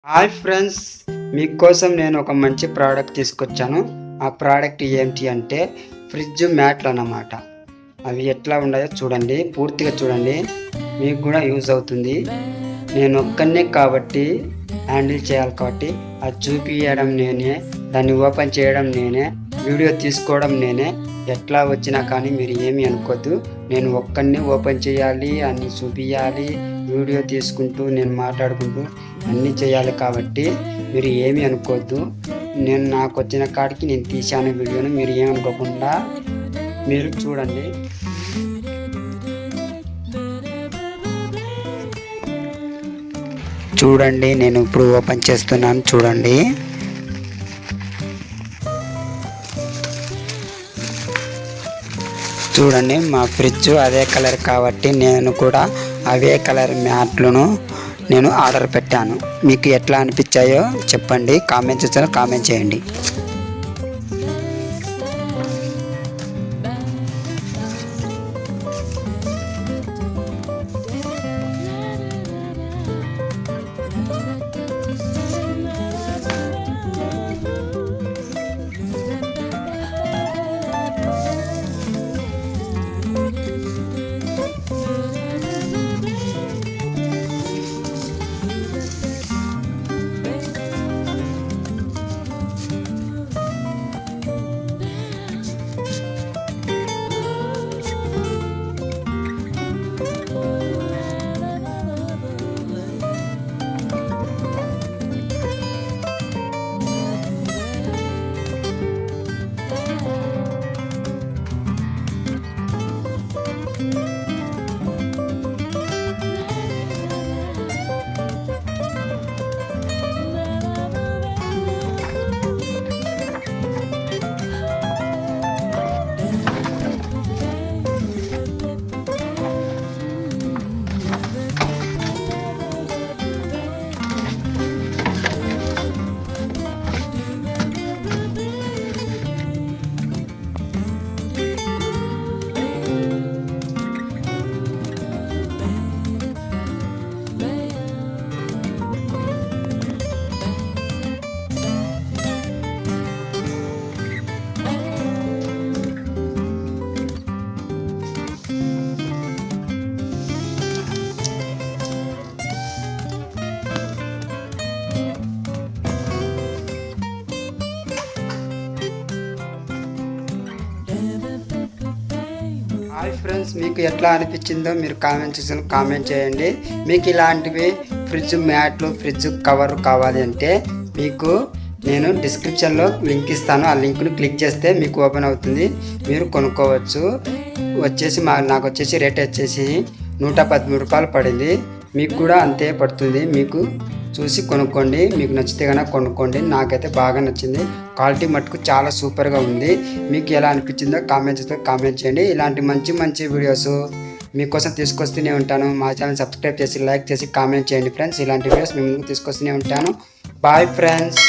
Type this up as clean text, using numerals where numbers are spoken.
Hi friends, మీకోసం నేను ఒక మంచి ప్రోడక్ట్ తీసుకొచ్చాను. ఆ ప్రోడక్ట్ ఏంటి అంటే ఫ్రిడ్జ్ మ్యాట్లు అన్నమాట. అవి ఎట్లా ఉన్నాయో చూడండి, పూర్తిగా చూడండి, మీకు కూడా యూజ్ అవుతుంది. నేను ఒక్కనే కాబట్టి హ్యాండిల్ చేయాలి కాబట్టి అది చూపించడం నేనే, దాన్ని ఓపెన్ చేయడం నేనే, వీడియో తీసుకోవడం నేనే. ఎట్లా వచ్చినా కానీ మీరు ఏమీ అనుకోద్దు. నేను ఒక్కడిని ఓపెన్ చేయాలి, అన్ని చూపించాలి, వీడియో తీసుకుంటూ నేను మాట్లాడుకుంటూ అన్నీ చేయాలి కాబట్టి మీరు ఏమీ అనుకోవద్దు. నేను నాకు వచ్చిన కాడికి నేను తీశాను వీడియోను, మీరు ఏమనుకోకుండా మీరు చూడండి. చూడండి, నేను ఇప్పుడు ఓపెన్ చేస్తున్నాను. చూడండి, చూడండి, మా ఫ్రిడ్జ్ అదే కలర్ కాబట్టి నేను కూడా అవే కలర్ మ్యాట్లను నేను ఆర్డర్ పెట్టాను. మీకు ఎట్లా అనిపించాయో చెప్పండి, కామెంట్ సెక్షన్లో కామెంట్ చేయండి. హాయ్ ఫ్రెండ్స్, మీకు ఎట్లా అనిపించిందో మీరు కామెంట్ సెక్షన్లో కామెంట్ చేయండి. మీకు ఇలాంటివి ఫ్రిడ్జ్ మ్యాట్లు, ఫ్రిడ్జ్ కవర్ కావాలి అంటే మీకు నేను డిస్క్రిప్షన్లో లింక్ ఇస్తాను. ఆ లింక్ను క్లిక్ చేస్తే మీకు ఓపెన్ అవుతుంది, మీరు కొనుక్కోవచ్చు. నాకు వచ్చేసి రేట్ వచ్చేసి 113 రూపాయలు పడింది. మీకు కూడా అంతే పడుతుంది. మీకు చూసి కొనుక్కోండి, మీకు నచ్చితే కనుక కొనుక్కోండి. నాకైతే బాగా నచ్చింది, క్వాలిటీ మటుకు చాలా సూపర్గా ఉంది. మీకు ఎలా అనిపించిందో కామెంట్ చేయండి. ఇలాంటి మంచి మంచి వీడియోస్ మీకోసం తీసుకొస్తూనే ఉంటాను. మా ఛానల్ సబ్స్క్రైబ్ చేసి, లైక్ చేసి, కామెంట్ చేయండి ఫ్రెండ్స్. ఇలాంటి వీడియోస్ మీ ముందుకు తీసుకొస్తూనే ఉంటాను. Bye friends.